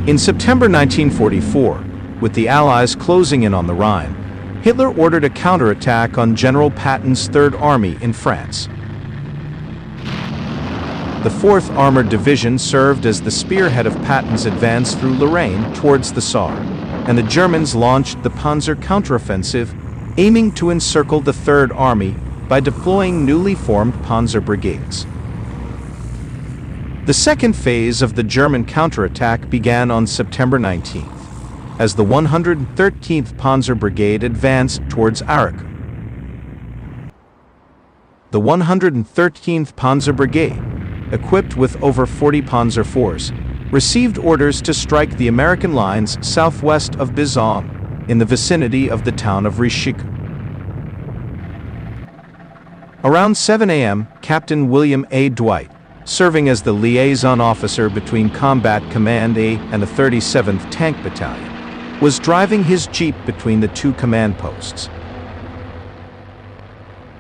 In September 1944, with the Allies closing in on the Rhine, Hitler ordered a counterattack on General Patton's Third Army in France. The 4th Armored Division served as the spearhead of Patton's advance through Lorraine towards the Saar, and the Germans launched the Panzer counteroffensive, aiming to encircle the Third Army by deploying newly formed Panzer brigades. The second phase of the German counterattack began on September 19th, as the 113th Panzer Brigade advanced towards Arracourt. The 113th Panzer Brigade, equipped with over 40 Panzer IVs, received orders to strike the American lines southwest of Bazoum, in the vicinity of the town of Arracourt. Around 7 a.m., Captain William A. Dwight, serving as the liaison officer between Combat Command A and the 37th Tank Battalion, was driving his jeep between the two command posts.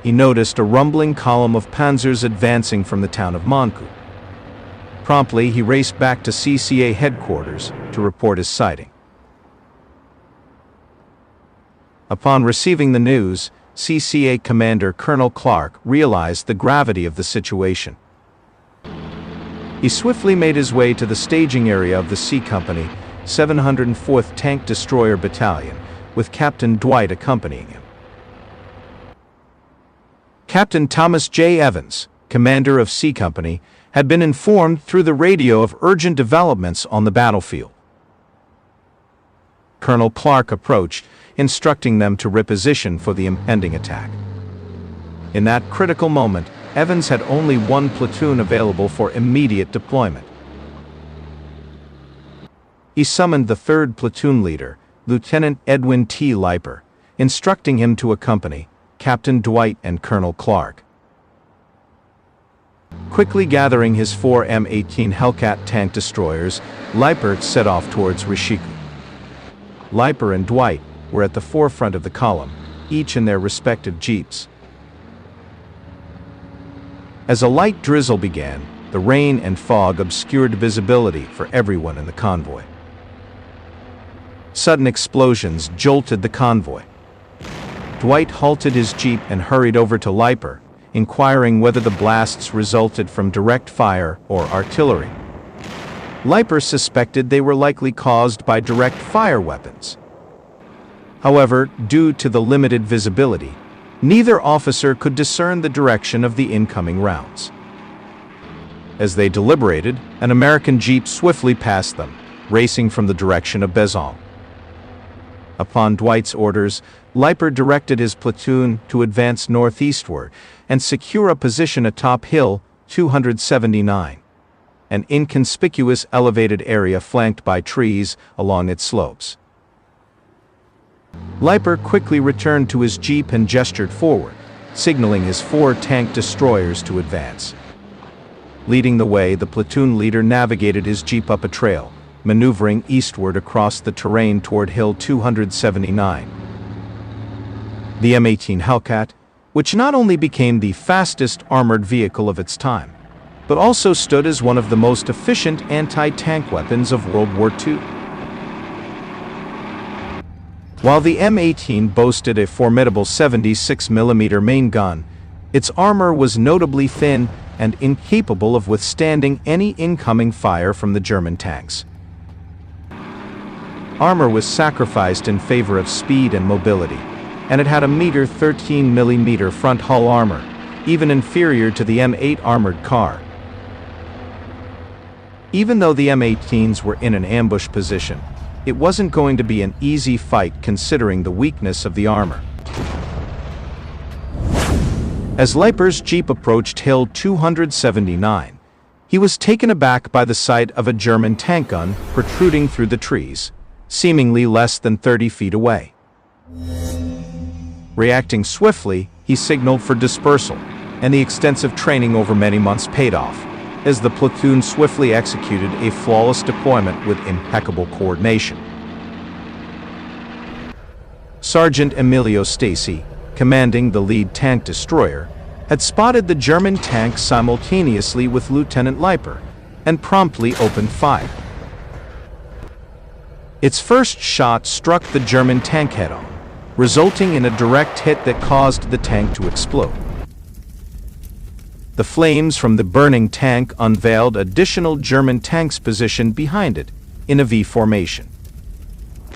He noticed a rumbling column of panzers advancing from the town of Moncourt. Promptly, he raced back to CCA headquarters to report his sighting. Upon receiving the news, CCA Commander Colonel Clark realized the gravity of the situation. He swiftly made his way to the staging area of the C Company, 704th Tank Destroyer Battalion, with Captain Dwight accompanying him. Captain Thomas J. Evans, commander of C Company, had been informed through the radio of urgent developments on the battlefield. Colonel Clark approached, instructing them to reposition for the impending attack. In that critical moment, Evans had only one platoon available for immediate deployment. He summoned the 3rd platoon leader, Lieutenant Edwin T. Leiper, instructing him to accompany Captain Dwight and Colonel Clark. Quickly gathering his 4 M18 Hellcat tank destroyers, Leiper set off towards Arracourt. Leiper and Dwight were at the forefront of the column, each in their respective jeeps. As a light drizzle began, the rain and fog obscured visibility for everyone in the convoy. Sudden explosions jolted the convoy. Dwight halted his jeep and hurried over to Leiper, inquiring whether the blasts resulted from direct fire or artillery. Leiper suspected they were likely caused by direct fire weapons. However, due to the limited visibility, neither officer could discern the direction of the incoming rounds. As they deliberated, an American jeep swiftly passed them, racing from the direction of Bazoum. Upon Dwight's orders, Leiper directed his platoon to advance northeastward and secure a position atop Hill 279, an inconspicuous elevated area flanked by trees along its slopes. Leiper quickly returned to his jeep and gestured forward, signaling his 4 tank destroyers to advance. Leading the way, the platoon leader navigated his jeep up a trail, maneuvering eastward across the terrain toward Hill 279. The M18 Hellcat, which not only became the fastest armored vehicle of its time, but also stood as one of the most efficient anti-tank weapons of World War II. While the M18 boasted a formidable 76mm main gun, its armor was notably thin and incapable of withstanding any incoming fire from the German tanks. Armor was sacrificed in favor of speed and mobility, and it had a meager 13mm front hull armor, even inferior to the M8 armored car. Even though the M18s were in an ambush position, it wasn't going to be an easy fight considering the weakness of the armor. As Leiper's jeep approached Hill 279, he was taken aback by the sight of a German tank gun protruding through the trees, seemingly less than 30 feet away. Reacting swiftly, he signaled for dispersal, and the extensive training over many months paid off, as the platoon swiftly executed a flawless deployment with impeccable coordination. Sergeant Emilio Stacy, commanding the lead tank destroyer, had spotted the German tank simultaneously with Lieutenant Leiper and promptly opened fire. Its first shot struck the German tank head-on, resulting in a direct hit that caused the tank to explode. The flames from the burning tank unveiled additional German tanks positioned behind it in a V formation.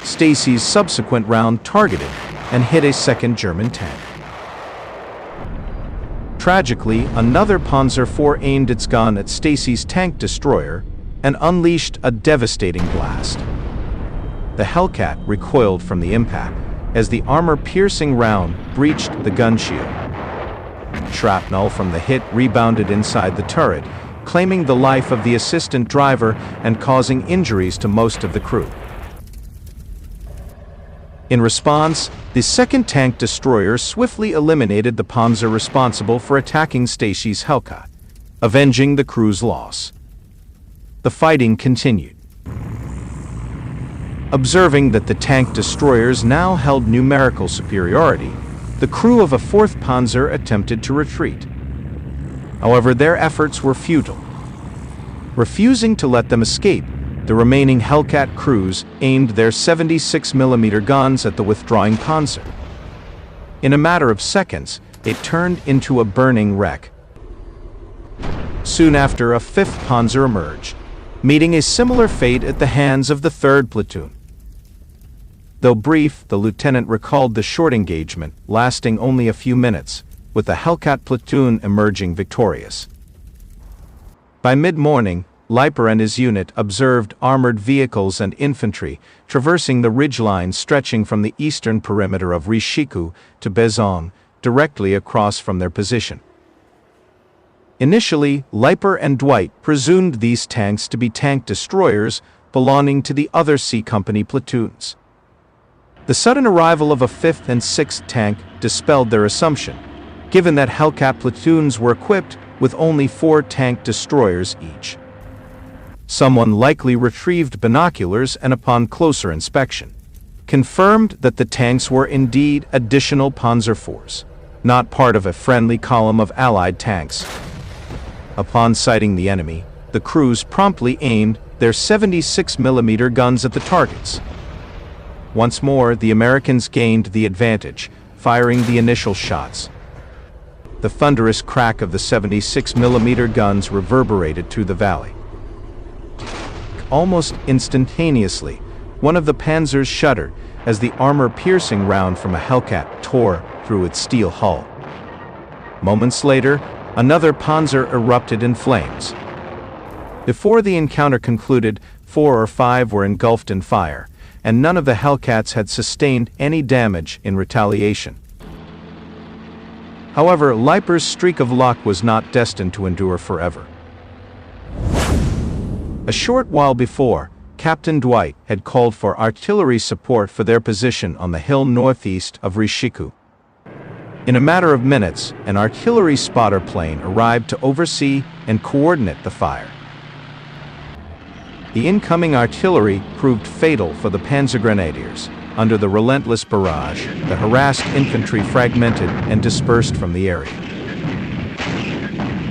Stacy's subsequent round targeted and hit a second German tank. Tragically, another Panzer IV aimed its gun at Stacy's tank destroyer and unleashed a devastating blast. The Hellcat recoiled from the impact as the armor-piercing round breached the gun shield. Shrapnel from the hit rebounded inside the turret, claiming the life of the assistant driver and causing injuries to most of the crew. In response, the second tank destroyer swiftly eliminated the Panzer responsible for attacking Stacy's Hellcat, avenging the crew's loss. The fighting continued. Observing that the tank destroyers now held numerical superiority, the crew of a 4th Panzer attempted to retreat. However, their efforts were futile. Refusing to let them escape, the remaining Hellcat crews aimed their 76mm guns at the withdrawing Panzer. In a matter of seconds, it turned into a burning wreck. Soon after, a 5th Panzer emerged, meeting a similar fate at the hands of the 3rd Platoon. Though brief, the lieutenant recalled the short engagement, lasting only a few minutes, with the Hellcat platoon emerging victorious. By mid-morning, Leiper and his unit observed armored vehicles and infantry traversing the ridgeline stretching from the eastern perimeter of Rishiku to Bezong, directly across from their position. Initially, Leiper and Dwight presumed these tanks to be tank destroyers belonging to the other C Company platoons. The sudden arrival of a 5th and 6th tank dispelled their assumption, given that Hellcat platoons were equipped with only 4 tank destroyers each. Someone likely retrieved binoculars and, upon closer inspection, confirmed that the tanks were indeed additional Panzer IVs, not part of a friendly column of Allied tanks. Upon sighting the enemy, the crews promptly aimed their 76mm guns at the targets. Once more, the Americans gained the advantage, firing the initial shots. The thunderous crack of the 76mm guns reverberated through the valley. Almost instantaneously, one of the Panzers shuddered as the armor-piercing round from a Hellcat tore through its steel hull. Moments later, another Panzer erupted in flames. Before the encounter concluded, 4 or 5 were engulfed in fire, and none of the Hellcats had sustained any damage in retaliation. However, Leiper's streak of luck was not destined to endure forever. A short while before, Captain Dwight had called for artillery support for their position on the hill northeast of Rishiku. In a matter of minutes, an artillery spotter plane arrived to oversee and coordinate the fire. The incoming artillery proved fatal for the Panzer Grenadiers. Under the relentless barrage, the harassed infantry fragmented and dispersed from the area.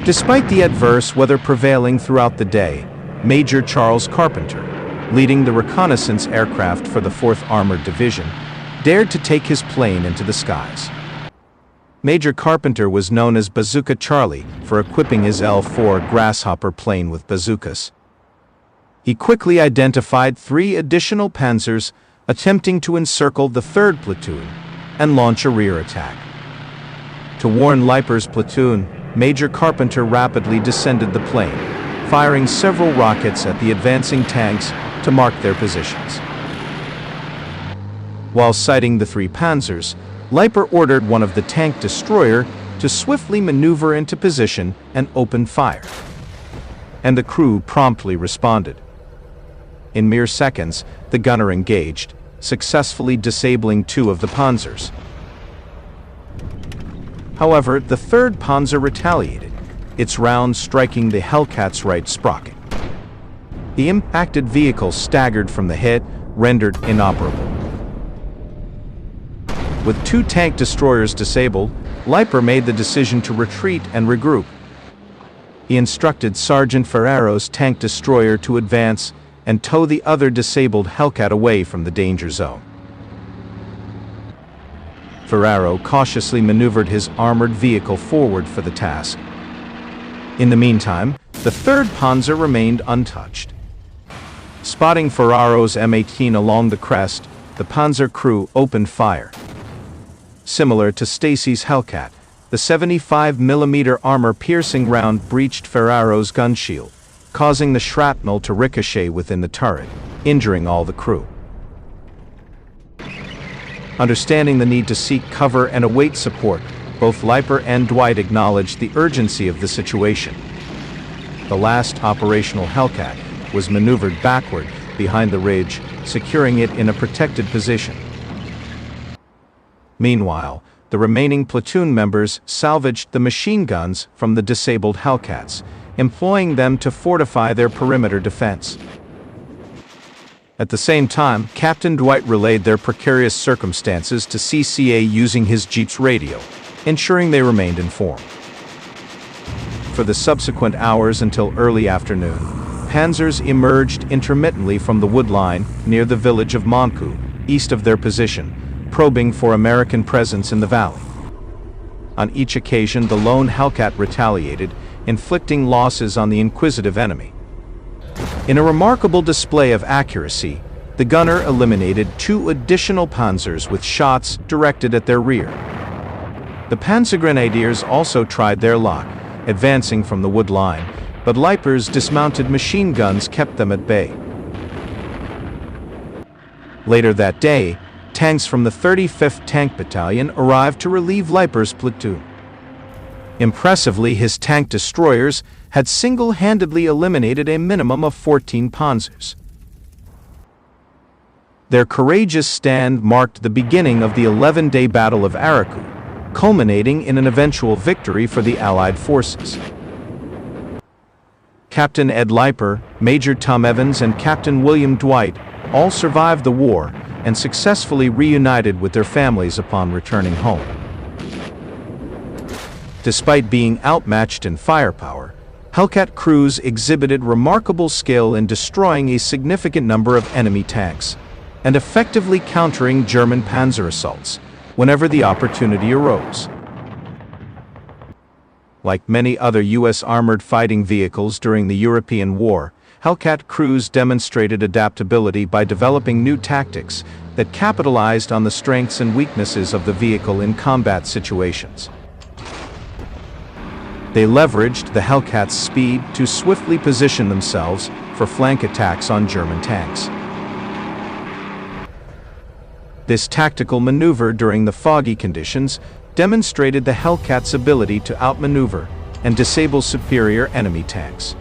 Despite the adverse weather prevailing throughout the day, Major Charles Carpenter, leading the reconnaissance aircraft for the 4th Armored Division, dared to take his plane into the skies. Major Carpenter was known as Bazooka Charlie for equipping his L-4 Grasshopper plane with bazookas. He quickly identified 3 additional Panzers attempting to encircle the 3rd Platoon and launch a rear attack. To warn Leiper's platoon, Major Carpenter rapidly descended the plane, firing several rockets at the advancing tanks to mark their positions. While sighting the 3 Panzers, Leiper ordered one of the tank destroyer to swiftly maneuver into position and open fire. And the crew promptly responded. In mere seconds, the gunner engaged, successfully disabling 2 of the Panzers. However, the 3rd Panzer retaliated, its round striking the Hellcat's right sprocket. The impacted vehicle staggered from the hit, rendered inoperable. With 2 tank destroyers disabled, Leiper made the decision to retreat and regroup. He instructed Sergeant Ferrero's tank destroyer to advance and tow the other disabled Hellcat away from the danger zone. Ferraro cautiously maneuvered his armored vehicle forward for the task. In the meantime, the 3rd Panzer remained untouched. Spotting Ferraro's M18 along the crest, the Panzer crew opened fire. Similar to Stacy's Hellcat, the 75mm armor-piercing round breached Ferraro's gun shield, causing the shrapnel to ricochet within the turret, injuring all the crew. Understanding the need to seek cover and await support, both Leiper and Dwight acknowledged the urgency of the situation. The last operational Hellcat was maneuvered backward behind the ridge, securing it in a protected position. Meanwhile, the remaining platoon members salvaged the machine guns from the disabled Hellcats, employing them to fortify their perimeter defense. At the same time, Captain Dwight relayed their precarious circumstances to CCA using his Jeep's radio, ensuring they remained informed. For the subsequent hours until early afternoon, Panzers emerged intermittently from the wood line near the village of Moncu, east of their position, probing for American presence in the valley. On each occasion, the lone Hellcat retaliated, inflicting losses on the inquisitive enemy. In a remarkable display of accuracy, the gunner eliminated 2 additional Panzers with shots directed at their rear. The Panzergrenadiers also tried their luck, advancing from the wood line, but Leiper's dismounted machine guns kept them at bay. Later that day, tanks from the 35th Tank Battalion arrived to relieve Leiper's platoon. Impressively, his tank destroyers had single-handedly eliminated a minimum of 14 Panzers. Their courageous stand marked the beginning of the 11-day Battle of Arracourt, culminating in an eventual victory for the Allied forces. Captain Ed Leiper, Major Tom Evans, and Captain William Dwight all survived the war and successfully reunited with their families upon returning home. Despite being outmatched in firepower, Hellcat crews exhibited remarkable skill in destroying a significant number of enemy tanks and effectively countering German Panzer assaults whenever the opportunity arose. Like many other U.S. armored fighting vehicles during the European War, Hellcat crews demonstrated adaptability by developing new tactics that capitalized on the strengths and weaknesses of the vehicle in combat situations. They leveraged the Hellcat's speed to swiftly position themselves for flank attacks on German tanks. This tactical maneuver during the foggy conditions demonstrated the Hellcat's ability to outmaneuver and disable superior enemy tanks.